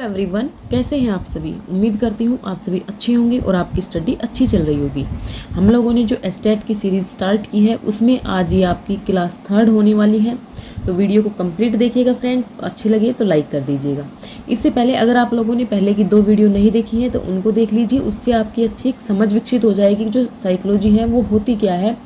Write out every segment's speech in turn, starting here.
Everyone, कैसे हैं आप सभी। उम्मीद करती हूँ आप सभी अच्छे होंगे और आपकी स्टडी अच्छी चल रही होगी। हम लोगों ने जो एस्टेट की सीरीज स्टार्ट की है उसमें आज ये आपकी क्लास 3rd होने वाली है। तो वीडियो को कंप्लीट देखिएगा फ्रेंड्स, अच्छी लगे तो लाइक कर दीजिएगा। इससे पहले अगर आप लोगों ने पहले की 2 वीडियो नहीं देखी है तो उनको देख लीजिए, उससे आपकी अच्छी एक समझ विकसित हो जाएगी। जो साइकोलॉजी है वो होती क्या है,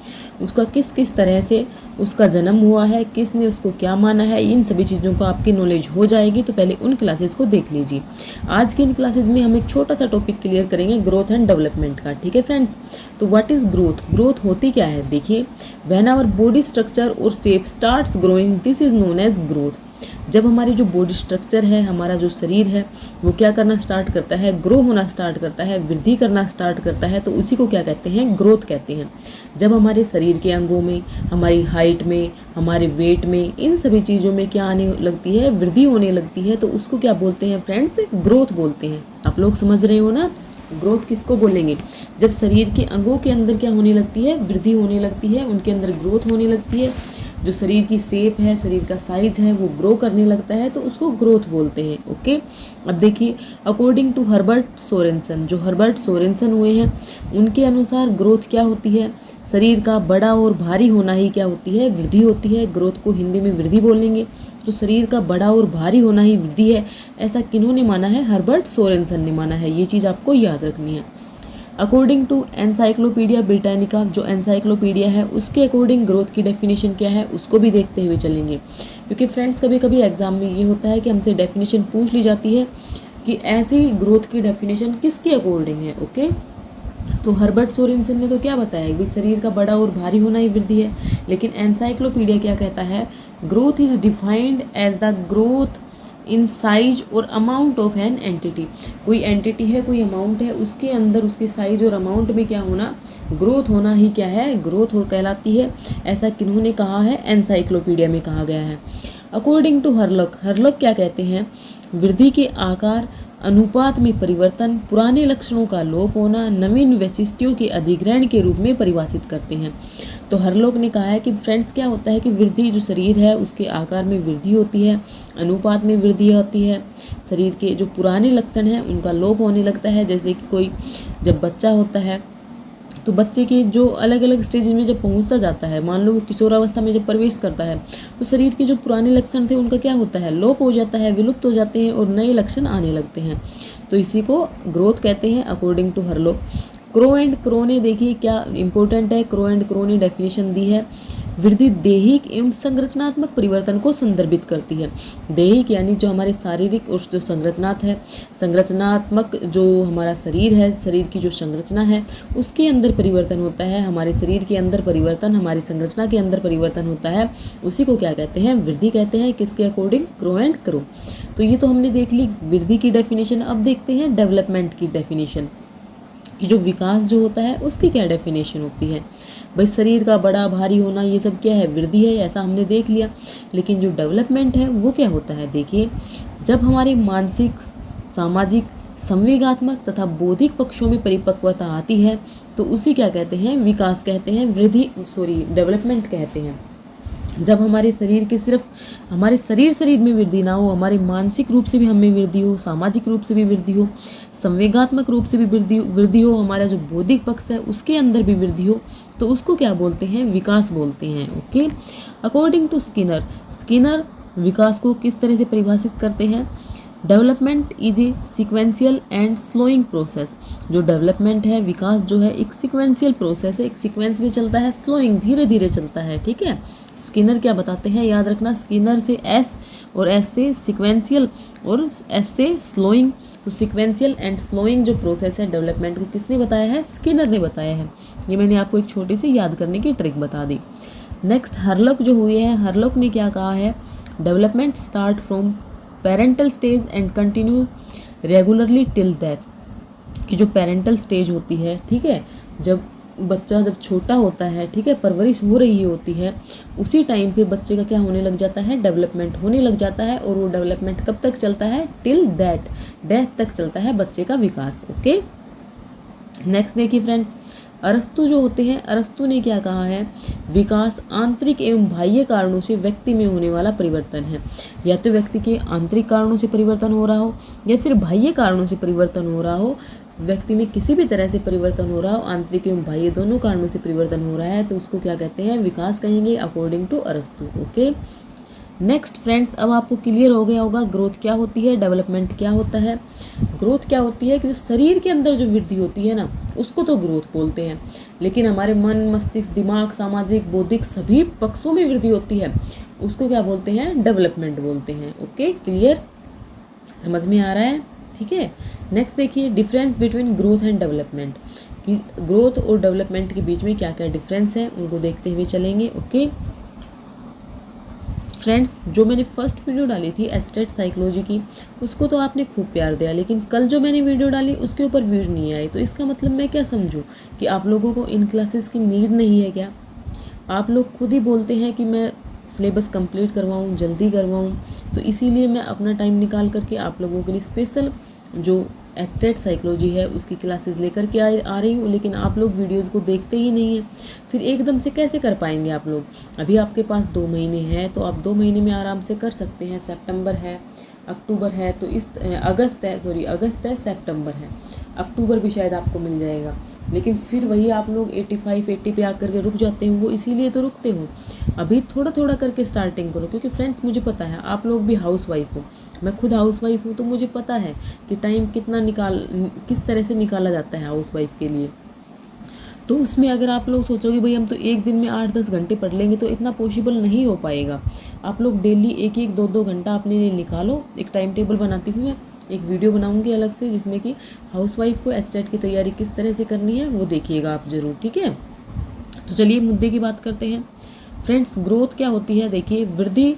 उसका किस किस तरह से उसका जन्म हुआ है, किसने उसको क्या माना है, इन सभी चीज़ों को आपकी नॉलेज हो जाएगी। तो पहले उन क्लासेस को देख लीजिए। आज की इन क्लासेस में हम एक छोटा सा टॉपिक क्लियर करेंगे ग्रोथ एंड डेवलपमेंट का। ठीक है फ्रेंड्स, तो व्हाट इज ग्रोथ। ग्रोथ होती क्या है, देखिए, व्हेन आवर बॉडी स्ट्रक्चर और shape starts growing this is known as growth. जब हमारी जो बॉडी स्ट्रक्चर है, हमारा जो शरीर है, वो क्या करना स्टार्ट करता है, ग्रो होना स्टार्ट करता है, वृद्धि करना स्टार्ट करता है, तो उसी को क्या कहते हैं, ग्रोथ कहते हैं। जब हमारे शरीर के अंगों में, हमारी हाइट में, हमारे वेट में, इन सभी चीज़ों में क्या आने लगती है, वृद्धि होने लगती है, तो उसको क्या बोलते हैं फ्रेंड्स, ग्रोथ बोलते हैं। आप लोग समझ रहे हो ना, ग्रोथ किसको बोलेंगे। जब शरीर के अंगों के अंदर क्या होने लगती है, वृद्धि होने लगती है, उनके अंदर ग्रोथ होने लगती है, जो शरीर की शेप है, शरीर का साइज है, वो ग्रो करने लगता है, तो उसको ग्रोथ बोलते हैं। ओके, अब देखिए, अकॉर्डिंग टू हर्बर्ट सोरेनसन, जो हर्बर्ट सोरेनसन हुए हैं, उनके अनुसार ग्रोथ क्या होती है, शरीर का बड़ा और भारी होना ही क्या होती है, वृद्धि होती है। ग्रोथ को हिंदी में वृद्धि बोलेंगे, तो शरीर का बड़ा और भारी होना ही वृद्धि है। ऐसा किन्होंने माना है, हर्बर्ट सोरेनसन ने माना है। ये चीज़ आपको याद रखनी है। अकॉर्डिंग टू एनसाइक्लोपीडिया ब्रिटानिका, जो एनसाइक्लोपीडिया है, उसके अकॉर्डिंग ग्रोथ की डेफिनेशन क्या है उसको भी देखते हुए चलेंगे। क्योंकि फ्रेंड्स कभी कभी एग्जाम में ये होता है कि हमसे डेफिनेशन पूछ ली जाती है कि ऐसी ग्रोथ की डेफिनेशन किसके अकॉर्डिंग है। ओके, तो हर्बर्ट सोरेनसन ने तो क्या बताया कि शरीर का बड़ा और भारी होना ही वृद्धि है, लेकिन एनसाइक्लोपीडिया क्या कहता है, growth is defined as the growth in size और अमाउंट ऑफ एन एंटिटी। कोई एंटिटी है, कोई अमाउंट है, उसके अंदर उसके साइज और अमाउंट में क्या होना, ग्रोथ होना ही क्या है, ग्रोथ हो कहलाती है। ऐसा किन्होंने कहा है, एनसाइक्लोपीडिया में कहा गया है। अकॉर्डिंग टू हर्लॉक, हर्लॉक क्या कहते हैं, वृद्धि के आकार अनुपात में परिवर्तन, पुराने लक्षणों का लोप होना, नवीन वैशिष्ट्यों के अधिग्रहण के रूप में परिभाषित करते हैं। तो हर्लॉक ने कहा है कि फ्रेंड्स क्या होता है कि वृद्धि, जो शरीर है उसके आकार में वृद्धि होती है, अनुपात में वृद्धि होती है, शरीर के जो पुराने लक्षण हैं उनका लोप होने लगता है। जैसे कि कोई जब बच्चा होता है तो बच्चे के जो अलग अलग स्टेज में जब पहुंचता जाता है, मान लो वो किशोरावस्था में जब प्रवेश करता है, तो शरीर के जो पुराने लक्षण थे उनका क्या होता है, लोप हो जाता है, विलुप्त हो जाते हैं और नए लक्षण आने लगते हैं। तो इसी को ग्रोथ कहते हैं according to Hurlock. Crow and Crow ने देखिए क्या इंपॉर्टेंट है, क्रो एंड क्रो ने डेफिनेशन दी है, वृद्धि दैहिक एवं संरचनात्मक परिवर्तन को संदर्भित करती है। दैहिक यानी जो हमारे शारीरिक और जो संरचनात्मक जो हमारा शरीर है, शरीर की जो संरचना है उसके अंदर परिवर्तन होता है, हमारे शरीर के अंदर परिवर्तन, हमारी संरचना के अंदर परिवर्तन होता है, उसी को क्या कहते हैं, वृद्धि कहते हैं। किसके अकॉर्डिंग, क्रो एंड क्रो। तो ये तो हमने देख ली वृद्धि की डेफिनेशन। अब देखते हैं डेवलपमेंट की डेफिनेशन, कि जो विकास जो होता है उसकी क्या डेफिनेशन होती है। भाई शरीर का बड़ा भारी होना ये सब क्या है, वृद्धि है, ऐसा हमने देख लिया। लेकिन जो डेवलपमेंट है वो क्या होता है, देखिए, जब हमारे मानसिक, सामाजिक, संवेगात्मक तथा बौद्धिक पक्षों में परिपक्वता आती है तो उसी क्या कहते हैं, विकास कहते हैं, डेवलपमेंट कहते हैं। जब हमारे शरीर के सिर्फ हमारे शरीर में वृद्धि ना हो, हमारे मानसिक रूप से भी हमें वृद्धि हो, सामाजिक रूप से भी वृद्धि हो, संवेगात्मक रूप से भी वृद्धि हो, हमारा जो बौद्धिक पक्ष है उसके अंदर भी वृद्धि हो, तो उसको क्या बोलते हैं, विकास बोलते हैं। Okay, according to Skinner, Skinner विकास को किस तरह से परिभाषित करते हैं, development is a sequential and slowing process. जो डेवलपमेंट है, विकास जो है, एक सिक्वेंशियल प्रोसेस है, एक सीक्वेंस में चलता है, स्लोइंग धीरे धीरे चलता है। ठीक है, स्किनर क्या बताते हैं, याद रखना, स्किनर से एस और एस से सिक्वेंशियल और एस से स्लोइंग। तो सिक्वेंशियल एंड स्लोइंग जो प्रोसेस है डेवलपमेंट को किसने बताया है, स्किनर ने बताया है। ये मैंने आपको एक छोटी सी याद करने की ट्रिक बता दी। नेक्स्ट हर्लॉक जो हुए हैं, हर्लॉक ने क्या कहा है, development start from parental stage and continue regularly till death. कि जो पेरेंटल स्टेज होती है, ठीक है, जब बच्चा जब छोटा होता है, ठीक है, परवरिश हो रही होती है, उसी टाइम पे बच्चे का क्या होने लग जाता है, डेवलपमेंट होने लग जाता है। और वो डेवलपमेंट कब तक चलता है, टिल डेथ तक चलता है बच्चे का विकास। ओके, नेक्स्ट देखिए फ्रेंड्स, अरस्तु जो होते हैं, अरस्तु ने क्या कहा है, विकास आंतरिक एवं बाह्य कारणों से व्यक्ति में होने वाला परिवर्तन है। या तो व्यक्ति के आंतरिक कारणों से परिवर्तन हो रहा हो या फिर बाह्य कारणों से परिवर्तन हो रहा हो, व्यक्ति में किसी भी तरह से परिवर्तन हो रहा हो, आंतरिक एवं बाह्य दोनों कारणों से परिवर्तन हो रहा है, तो उसको क्या कहते हैं, विकास कहेंगे अकॉर्डिंग टू अरस्तु। ओके, नेक्स्ट फ्रेंड्स, अब आपको क्लियर हो गया होगा ग्रोथ क्या होती है, डेवलपमेंट क्या होता है। ग्रोथ क्या होती है कि जो शरीर के अंदर जो वृद्धि होती है ना, उसको तो ग्रोथ बोलते हैं, लेकिन हमारे मन, मस्तिष्क, दिमाग, सामाजिक, बौद्धिक सभी पक्षों में वृद्धि होती है, उसको क्या बोलते हैं, डेवलपमेंट बोलते हैं। ओके, क्लियर, समझ में आ रहा है, ठीक है। नेक्स्ट देखिए, difference between growth and development, कि ग्रोथ और डेवलपमेंट के बीच में क्या क्या डिफरेंस है, उनको देखते हुए चलेंगे। ओके फ्रेंड्स, जो मैंने फर्स्ट वीडियो डाली थी एस्टेट साइकोलॉजी की, उसको तो आपने खूब प्यार दिया, लेकिन कल जो मैंने वीडियो डाली उसके ऊपर व्यूज नहीं आए, तो इसका मतलब मैं क्या समझूं कि आप लोगों को इन क्लासेस की नीड नहीं है क्या? आप लोग खुद ही बोलते हैं कि मैं सिलेबस कंप्लीट करवाऊं, जल्दी करवाऊं, तो इसीलिए मैं अपना टाइम निकाल करके आप लोगों के लिए स्पेशल जो एस्टेट साइकोलॉजी है उसकी क्लासेस लेकर के आ रही हूँ, लेकिन आप लोग वीडियोज़ को देखते ही नहीं हैं, फिर एकदम से कैसे कर पाएंगे आप लोग? अभी आपके पास 2 महीने हैं, तो आप 2 महीने में आराम से कर सकते हैं। सितंबर है, अक्टूबर है, तो इस अगस्त है, सितंबर है, अक्टूबर भी शायद आपको मिल जाएगा, लेकिन फिर वही आप लोग 80 पे आकर के रुक जाते हो। वो इसीलिए तो रुकते हो। अभी थोड़ा थोड़ा करके स्टार्टिंग करो, क्योंकि फ्रेंड्स मुझे पता है आप लोग भी हाउस वाइफ हो, मैं खुद हाउस वाइफ हूँ, तो मुझे पता है कि टाइम किस तरह से निकाला जाता है हाउस वाइफ के लिए। तो उसमें अगर आप लोग सोचोगे भाई हम तो एक दिन में 8-10 घंटे पढ़ लेंगे, तो इतना पॉसिबल नहीं हो पाएगा। आप लोग डेली 1-2 घंटा अपने लिए निकालो। एक टाइम टेबल बनाती हूँ मैं, एक वीडियो बनाऊंगी अलग से, जिसमें कि हाउसवाइफ को एस्टेट की तैयारी किस तरह से करनी है वो देखिएगा आप ज़रूर, ठीक है। तो चलिए मुद्दे की बात करते हैं। फ्रेंड्स, ग्रोथ क्या होती है? देखिए, वृद्धि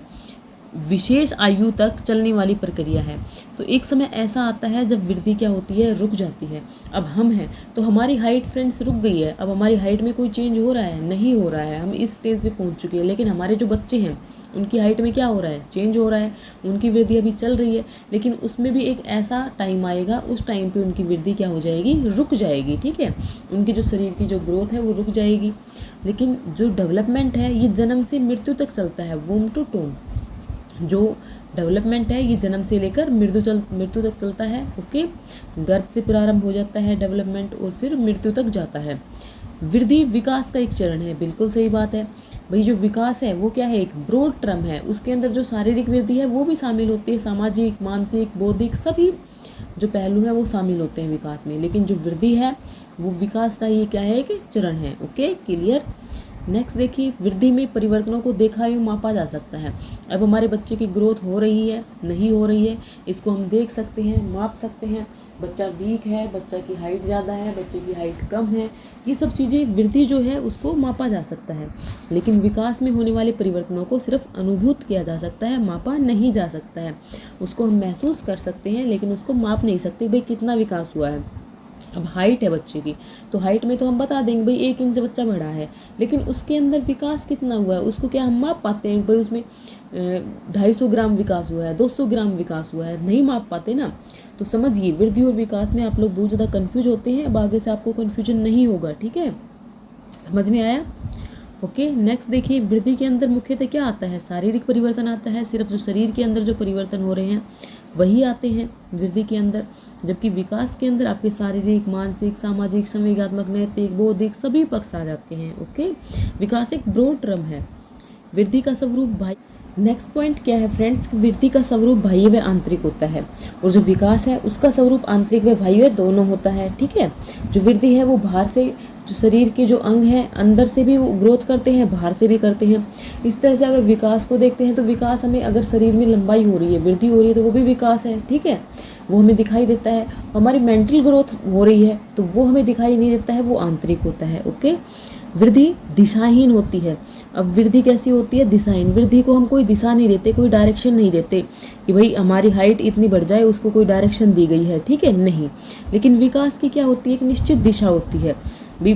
विशेष आयु तक चलने वाली प्रक्रिया है। तो एक समय ऐसा आता है जब वृद्धि क्या होती है, रुक जाती है। अब हम हैं तो हमारी हाइट फ्रेंड्स रुक गई है, अब हमारी हाइट में कोई चेंज हो रहा है? नहीं हो रहा है, हम इस स्टेज पे पहुंच चुके हैं। लेकिन हमारे जो बच्चे हैं उनकी हाइट में क्या हो रहा है, चेंज हो रहा है, उनकी वृद्धि अभी चल रही है, लेकिन उसमें भी एक ऐसा टाइम आएगा, उस टाइम पे उनकी वृद्धि क्या हो जाएगी, रुक जाएगी, ठीक है। उनकी जो शरीर की जो ग्रोथ है वो रुक जाएगी। लेकिन जो डेवलपमेंट है ये जन्म से मृत्यु तक चलता है, वोम टू टोम। जो डेवलपमेंट है ये जन्म से लेकर मृत्यु तक चलता है। ओके, गर्भ से प्रारंभ हो जाता है डेवलपमेंट और फिर मृत्यु तक जाता है। वृद्धि विकास का एक चरण है, बिल्कुल सही बात है भाई। जो विकास है वो क्या है, एक ब्रॉड टर्म है, उसके अंदर जो शारीरिक वृद्धि है वो भी शामिल होती है, सामाजिक, मानसिक, बौद्धिक सभी जो पहलू हैं वो शामिल होते हैं विकास में। लेकिन जो वृद्धि है वो विकास का ये क्या है, एक चरण है। Okay, clear. नेक्स्ट देखिए, वृद्धि में परिवर्तनों को देखा एवं मापा जा सकता है। अब हमारे बच्चे की ग्रोथ हो रही है, नहीं हो रही है, इसको हम देख सकते हैं, माप सकते हैं। बच्चा वीक है, बच्चा की हाइट ज़्यादा है, बच्चे की हाइट कम है, ये सब चीज़ें वृद्धि जो है उसको मापा जा सकता है। लेकिन विकास में होने वाले परिवर्तनों को सिर्फ अनुभूत किया जा सकता है, मापा नहीं जा सकता है। उसको हम महसूस कर सकते हैं, लेकिन उसको माप नहीं सकते भाई कितना विकास हुआ है। अब हाइट है बच्चे की, तो हाइट में तो हम बता देंगे भाई 1 इंच बच्चा बढ़ा है, लेकिन उसके अंदर विकास कितना हुआ है उसको क्या हम माप पाते हैं? भाई उसमें 250 ग्राम विकास हुआ है, 200 ग्राम विकास हुआ है, नहीं माप पाते ना। तो समझिए, वृद्धि और विकास में आप लोग बहुत ज़्यादा कन्फ्यूज होते हैं। अब आगे से आपको कन्फ्यूजन नहीं होगा, ठीक है, समझ में आया। ओके, नेक्स्ट देखिए, वृद्धि के अंदर मुख्यतः क्या आता है, शारीरिक परिवर्तन आता है। सिर्फ जो शरीर के अंदर जो परिवर्तन हो रहे हैं वही आते हैं वृद्धि के अंदर, जबकि विकास के अंदर आपके शारीरिक, मानसिक, सामाजिक, संवेगात्मक, नैतिक, बौद्धिक सभी पक्ष आ जाते हैं। ओके, विकास एक ब्रॉड टर्म है। वृद्धि का स्वरूप भाई, नेक्स्ट पॉइंट क्या है फ्रेंड्स, वृद्धि का स्वरूप बाह्य व आंतरिक होता है, और जो विकास है उसका स्वरूप आंतरिक व बाह्य दोनों होता है, ठीक है। जो वृद्धि है वो बाहर से, जो शरीर के जो अंग हैं अंदर से भी वो ग्रोथ करते हैं, बाहर से भी करते हैं। इस तरह से अगर विकास को देखते हैं तो विकास हमें, अगर शरीर में लंबाई हो रही है, वृद्धि हो रही है, तो वो भी विकास है, ठीक है, वो हमें दिखाई देता है। हमारी मेंटल ग्रोथ हो रही है तो वो हमें दिखाई नहीं देता है, वो आंतरिक होता है। ओके, वृद्धि दिशाहीन होती है। अब वृद्धि कैसी होती है, दिशाहीन। वृद्धि को हम कोई दिशा नहीं देते, कोई डायरेक्शन नहीं देते कि भाई हमारी हाइट इतनी बढ़ जाए, उसको कोई डायरेक्शन दी गई है, ठीक है, नहीं। लेकिन विकास की क्या होती है, एक निश्चित दिशा होती है। भी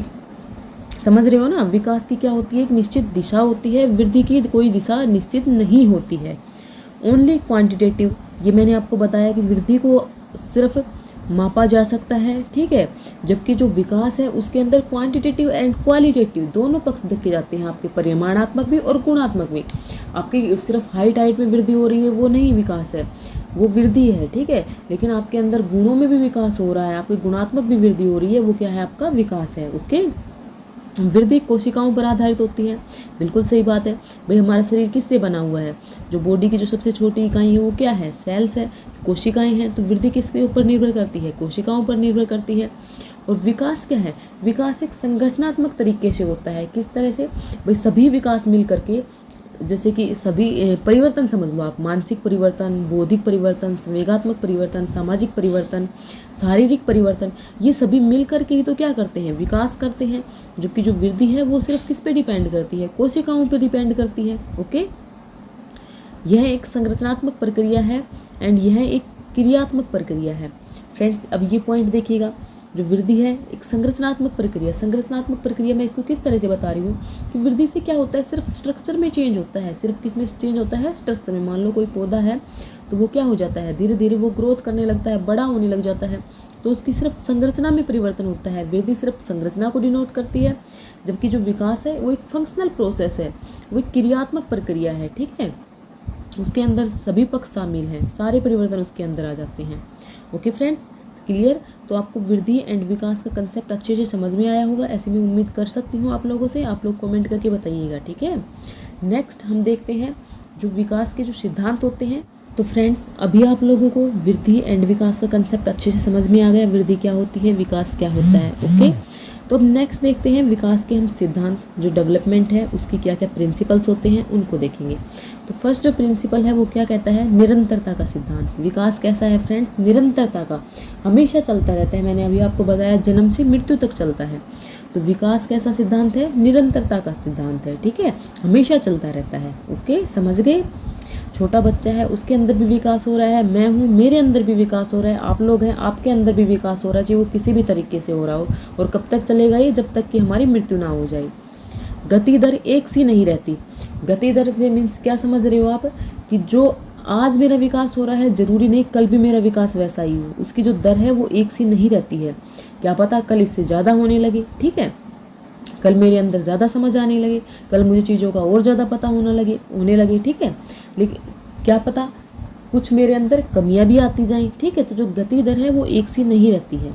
समझ रहे हो ना, विकास की क्या होती है, एक निश्चित दिशा होती है। वृद्धि की कोई दिशा निश्चित नहीं होती है, ओनली क्वांटिटेटिव। ये मैंने आपको बताया कि वृद्धि को सिर्फ मापा जा सकता है, ठीक है। जबकि जो विकास है उसके अंदर क्वांटिटेटिव एंड क्वालिटेटिव दोनों पक्ष देखे जाते हैं, आपके परिमाणात्मक भी और गुणात्मक भी। आपकी सिर्फ हाइट में वृद्धि हो रही है वो नहीं विकास है, वो वृद्धि है, ठीक है। लेकिन आपके अंदर गुणों में भी विकास हो रहा है, आपकी गुणात्मक भी वृद्धि हो रही है, वो क्या है, आपका विकास है। ओके, वृद्धि कोशिकाओं पर आधारित होती है, बिल्कुल सही बात है भाई। हमारा शरीर किससे बना हुआ है, जो बॉडी की जो सबसे छोटी इकाई है वो क्या है, सेल्स है, कोशिकाएं हैं। तो वृद्धि किसके ऊपर निर्भर करती है, कोशिकाओं पर निर्भर करती है। और विकास क्या है, विकास एक संगठनात्मक तरीके से होता है। किस तरह से भाई, सभी विकास मिल करके, जैसे कि सभी परिवर्तन समझ लो आप, मानसिक परिवर्तन, बौद्धिक परिवर्तन, संवेगात्मक परिवर्तन, सामाजिक परिवर्तन, शारीरिक परिवर्तन, ये सभी मिल करके ही तो क्या करते हैं, विकास करते हैं। जबकि जो वृद्धि है वो सिर्फ किस पे डिपेंड करती है, कोशिकाओं पे डिपेंड करती है। ओके, यह एक संरचनात्मक प्रक्रिया है एंड यह एक क्रियात्मक प्रक्रिया है। फ्रेंड्स, अब ये पॉइंट देखिएगा, जो वृद्धि है एक संरचनात्मक प्रक्रिया। संरचनात्मक प्रक्रिया मैं इसको किस तरह से बता रही हूँ कि वृद्धि से क्या होता है, सिर्फ स्ट्रक्चर में चेंज होता है। सिर्फ किस में चेंज होता है, स्ट्रक्चर में। मान लो कोई पौधा है तो वो क्या हो जाता है, धीरे धीरे वो ग्रोथ करने लगता है, बड़ा होने लग जाता है, तो उसकी सिर्फ संरचना में परिवर्तन होता है। वृद्धि सिर्फ संरचना को डिनोट करती है, जबकि जो विकास है वो एक फंक्शनल प्रोसेस है, वो एक क्रियात्मक प्रक्रिया है, ठीक है। उसके अंदर सभी पक्ष शामिल हैं, सारे परिवर्तन उसके अंदर आ जाते हैं। Okay friends, clear. तो आपको वृद्धि एंड विकास का कंसेप्ट अच्छे से समझ में आया होगा, ऐसी मैं उम्मीद कर सकती हूँ आप लोगों से। आप लोग कमेंट करके बताइएगा, ठीक है। नेक्स्ट हम देखते हैं जो विकास के जो सिद्धांत होते हैं। तो फ्रेंड्स, अभी आप लोगों को वृद्धि एंड विकास का कंसेप्ट अच्छे से समझ में आ गया, वृद्धि क्या होती है, विकास क्या होता है। ओके, तो अब नेक्स्ट देखते हैं विकास के हम सिद्धांत, जो डेवलपमेंट है उसकी क्या क्या प्रिंसिपल्स होते हैं उनको देखेंगे। तो फर्स्ट जो प्रिंसिपल है वो क्या कहता है, निरंतरता का सिद्धांत। विकास कैसा है फ्रेंड्स, निरंतरता का, हमेशा चलता रहता है। मैंने अभी आपको बताया जन्म से मृत्यु तक चलता है। तो विकास कैसा सिद्धांत है, निरंतरता का सिद्धांत है, ठीक है, हमेशा चलता रहता है। ओके, समझ गए। छोटा बच्चा है उसके अंदर भी विकास हो रहा है, मैं हूँ मेरे अंदर भी विकास हो रहा है, आप लोग हैं आपके अंदर भी विकास हो रहा है, चाहे वो किसी भी तरीके से हो रहा हो। और कब तक चलेगा ये, जब तक कि हमारी मृत्यु ना हो जाए। गति दर एक सी नहीं रहती। गति दर मीन्स क्या समझ रहे हो आप, कि जो आज मेरा विकास हो रहा है जरूरी नहीं कल भी मेरा विकास वैसा ही हो। उसकी जो दर है वो एक सी नहीं रहती है। क्या पता कल इससे ज़्यादा होने लगे, ठीक है, कल मेरे अंदर ज़्यादा समझ आने लगे, कल मुझे चीज़ों का और ज़्यादा पता होने लगे, ठीक है। लेकिन क्या पता कुछ मेरे अंदर कमियां भी आती जाएं, ठीक है। तो जो गति दर है वो एक सी नहीं रहती है।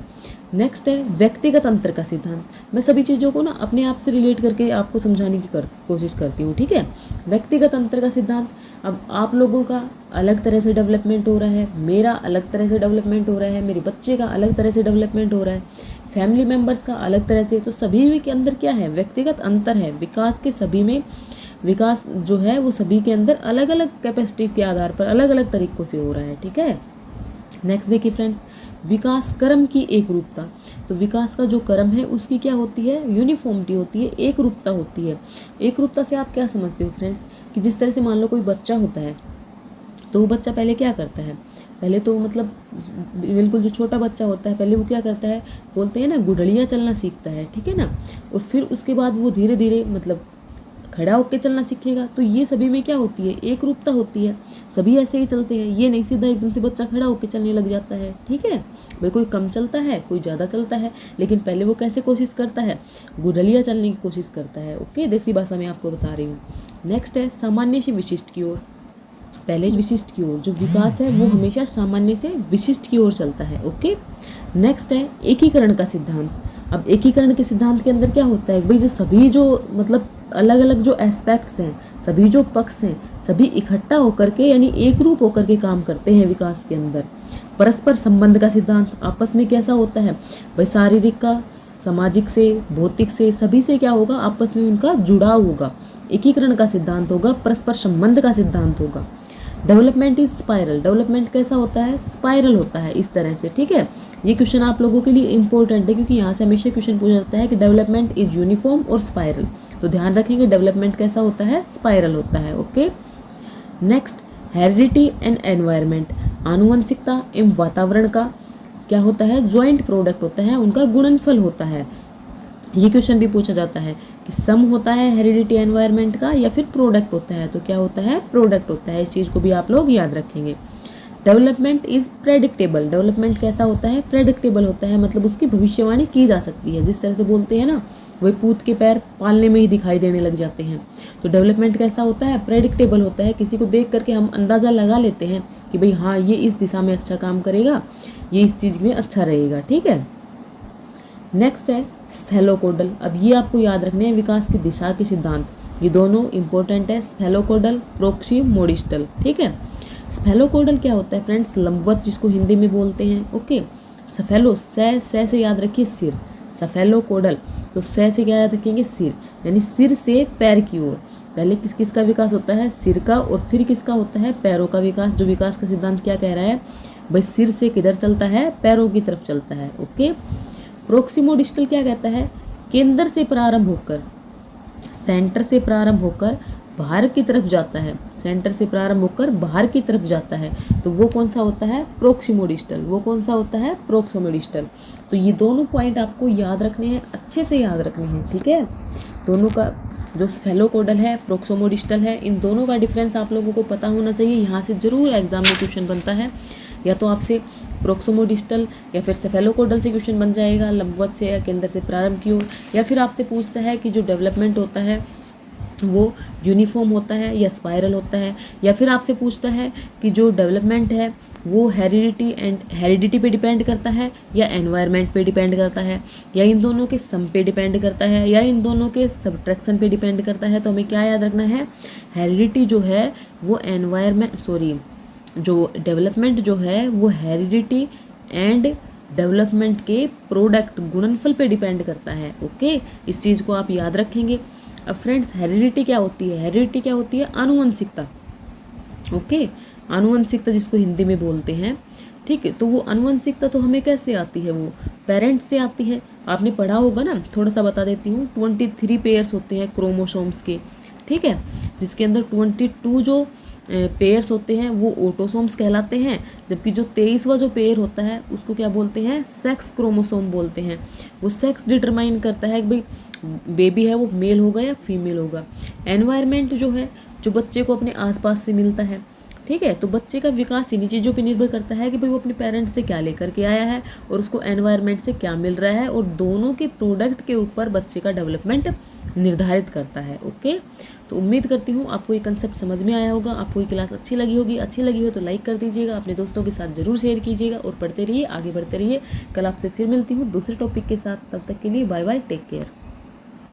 नेक्स्ट है व्यक्तिगत अंतर का सिद्धांत। मैं सभी चीज़ों को ना अपने आप से रिलेट करके आपको समझाने की कोशिश करती हूँ, ठीक है। व्यक्तिगत अंतर का सिद्धांत, अब आप लोगों का अलग तरह से डेवलपमेंट हो रहा है, मेरा अलग तरह से डेवलपमेंट हो रहा है, मेरे बच्चे का अलग तरह से डेवलपमेंट हो रहा है, फैमिली मेम्बर्स का अलग तरह से। तो सभी के अंदर क्या है, व्यक्तिगत अंतर है। विकास के सभी में, विकास जो है वो सभी के अंदर अलग अलग कैपेसिटी के आधार पर अलग अलग तरीकों से हो रहा है, ठीक है। नेक्स्ट देखिए फ्रेंड्स, विकास क्रम की एक रूपता। तो विकास का जो क्रम है उसकी क्या होती है, यूनिफॉर्मिटी होती है, एक रूपता होती है। एक रूपता से आप क्या समझते हो फ्रेंड्स, कि जिस तरह से मान लो कोई बच्चा होता है तो वो बच्चा पहले क्या करता है, पहले तो मतलब बिल्कुल जो छोटा बच्चा होता है पहले वो क्या करता है, बोलते हैं ना गुडड़िया चलना सीखता है, ठीक है ना। और फिर उसके बाद वो धीरे धीरे मतलब खड़ा होकर चलना सीखेगा। तो ये सभी में क्या होती है, एक रूपता होती है, सभी ऐसे ही चलते हैं। ये नहीं सीधा एकदम से बच्चा खड़ा होकर चलने लग जाता है, ठीक है भाई। कोई कम चलता है, कोई ज़्यादा चलता है, लेकिन पहले वो कैसे कोशिश करता है, गुडलिया चलने की कोशिश करता है। ओके, देसी भाषा में आपको बता रही हूँ। नेक्स्ट है सामान्य से विशिष्ट की ओर। पहले विशिष्ट की ओर, जो विकास है वो हमेशा सामान्य से विशिष्ट की ओर चलता है। ओके, नेक्स्ट है एकीकरण का सिद्धांत। अब एकीकरण के सिद्धांत के अंदर क्या होता है भाई, जो सभी जो मतलब अलग अलग जो एस्पेक्ट्स हैं, सभी जो पक्ष हैं, सभी इकट्ठा होकर के यानी एक रूप होकर के काम करते हैं विकास के अंदर। परस्पर संबंध का सिद्धांत, आपस में कैसा होता है भाई, शारीरिक का, सामाजिक से, भौतिक से, सभी से क्या होगा, आपस में उनका जुड़ाव होगा। एकीकरण का सिद्धांत होगा, परस्पर संबंध का सिद्धांत होगा। Development is spiral. डेवलपमेंट कैसा होता है, स्पाइरल होता है इस तरह से, ठीक है। ये क्वेश्चन आप लोगों के लिए इंपॉर्टेंट है क्योंकि यहाँ से हमेशा क्वेश्चन पूछा जाता है कि डेवलपमेंट इज यूनिफॉर्म और स्पाइरल। तो ध्यान रखेंगे डेवलपमेंट कैसा होता है, स्पाइरल होता है। Okay, next heredity and environment. आनुवंशिकता एवं वातावरण का क्या होता है, ज्वाइंट प्रोडक्ट होता है, उनका गुणनफल होता है। ये क्वेश्चन भी पूछा जाता है कि सम होता है हेरिडिटी एनवायरनमेंट का या फिर प्रोडक्ट होता है। तो क्या होता है, प्रोडक्ट होता है। इस चीज़ को भी आप लोग याद रखेंगे। डेवलपमेंट इज प्रेडिक्टेबल, डेवलपमेंट कैसा होता है, प्रेडिक्टेबल होता है, मतलब उसकी भविष्यवाणी की जा सकती है। जिस तरह से बोलते हैं ना, वही पूत के पैर पालने में ही दिखाई देने लग जाते हैं। तो डेवलपमेंट कैसा होता है, प्रेडिक्टेबल होता है, किसी को देख करके हम अंदाज़ा लगा लेते हैं कि भाई हाँ ये इस दिशा में अच्छा काम करेगा, ये इस चीज़ में अच्छा रहेगा, ठीक है। नेक्स्ट है स्फेलोकोडल। अब ये आपको याद रखने हैं विकास की दिशा के सिद्धांत, ये दोनों इंपॉर्टेंट है, स्फेलोकोडल, प्रोक्सीमोडिस्टल, ठीक है। स्फेलोकोडल क्या होता है फ्रेंड्स, लंबवत जिसको हिंदी में बोलते हैं, ओके। स्फेलो से याद रखिए सिर, स्फेलोकोडल तो से क्या याद रखेंगे, सिर, यानी सिर से पैर की ओर। पहले किस किस का विकास होता है, सिर का, और फिर किसका होता है, पैरों का विकास। जो विकास का सिद्धांत क्या कह रहा है भाई, सिर से किधर चलता है, पैरों की तरफ चलता है, ओके। प्रोक्सीमोडिस्टल क्या कहता है, केंद्र से प्रारंभ होकर, सेंटर से प्रारंभ होकर बाहर की तरफ जाता है, सेंटर से प्रारंभ होकर बाहर की तरफ जाता है, तो वो कौन सा होता है, प्रोक्सीमोडिस्टल। वो कौन सा होता है, प्रोक्सीमोडिस्टल। तो ये दोनों पॉइंट आपको याद रखने हैं, अच्छे से याद रखने हैं, ठीक है। दोनों का जो स्फेलोकोडल है, प्रोक्सीमोडिस्टल है, इन दोनों का डिफरेंस आप लोगों को पता होना चाहिए। यहाँ से जरूर एग्जाम में क्वेश्चन बनता है, या तो आपसे प्रोक्सीमोडिस्टल या फिर स्फेलोकोडल से क्वेश्चन बन जाएगा, लंबवत से या केंद्र से प्रारंभ की ओर, या फिर आपसे पूछता है कि जो डेवलपमेंट होता है वो यूनिफॉर्म होता है या स्पाइरल होता है, या फिर आपसे पूछता है कि जो डेवलपमेंट है वो हेरिडिटी पे डिपेंड करता है या एनवायरनमेंट पे डिपेंड करता है, या इन दोनों के सम पे डिपेंड करता है, या इन दोनों के सब्ट्रैक्शन पे डिपेंड करता है। तो हमें क्या याद रखना है, हेरिडिटी जो है वो जो डेवलपमेंट जो है वो हेरिडिटी एंड डेवलपमेंट के प्रोडक्ट गुणनफल पे डिपेंड करता है, ओके। इस चीज़ को आप याद रखेंगे। अब फ्रेंड्स हेरिडिटी क्या होती है, हेरिडिटी क्या होती है, आनुवंशिकता, ओके। आनुवंशिकता जिसको हिंदी में बोलते हैं, ठीक है। तो वो आनुवंशिकता तो हमें कैसे आती है, वो पेरेंट्स से आती है। आपने पढ़ा होगा ना, थोड़ा सा बता देती हूँ। 23 पेयर्स होते हैं क्रोमोसोम्स के, ठीक है, जिसके अंदर 22 जो पेयर्स होते हैं वो ऑटोसोम्स कहलाते हैं, जबकि जो 23वां जो पेयर होता है उसको क्या बोलते हैं, सेक्स क्रोमोसोम बोलते हैं। वो सेक्स डिटरमाइन करता है कि भाई बेबी है वो मेल होगा या फीमेल होगा। एनवायरनमेंट जो है, जो बच्चे को अपने आसपास से मिलता है, ठीक है। तो बच्चे का विकास इन्हीं चीज़ों पे निर्भर करता है कि भाई वो अपने पेरेंट्स से क्या लेकर के आया है और उसको एनवायरनमेंट से क्या मिल रहा है, और दोनों के प्रोडक्ट के ऊपर बच्चे का डेवलपमेंट निर्धारित करता है, ओके। तो उम्मीद करती हूँ आपको ये कंसेप्ट समझ में आया होगा, आपको ये क्लास अच्छी लगी होगी। अच्छी लगी हो तो लाइक कर दीजिएगा, अपने दोस्तों के साथ जरूर शेयर कीजिएगा, और पढ़ते रहिए, आगे बढ़ते रहिए। कल आपसे फिर मिलती हूँ दूसरे टॉपिक के साथ, तब तक के लिए बाय बाय, टेक केयर।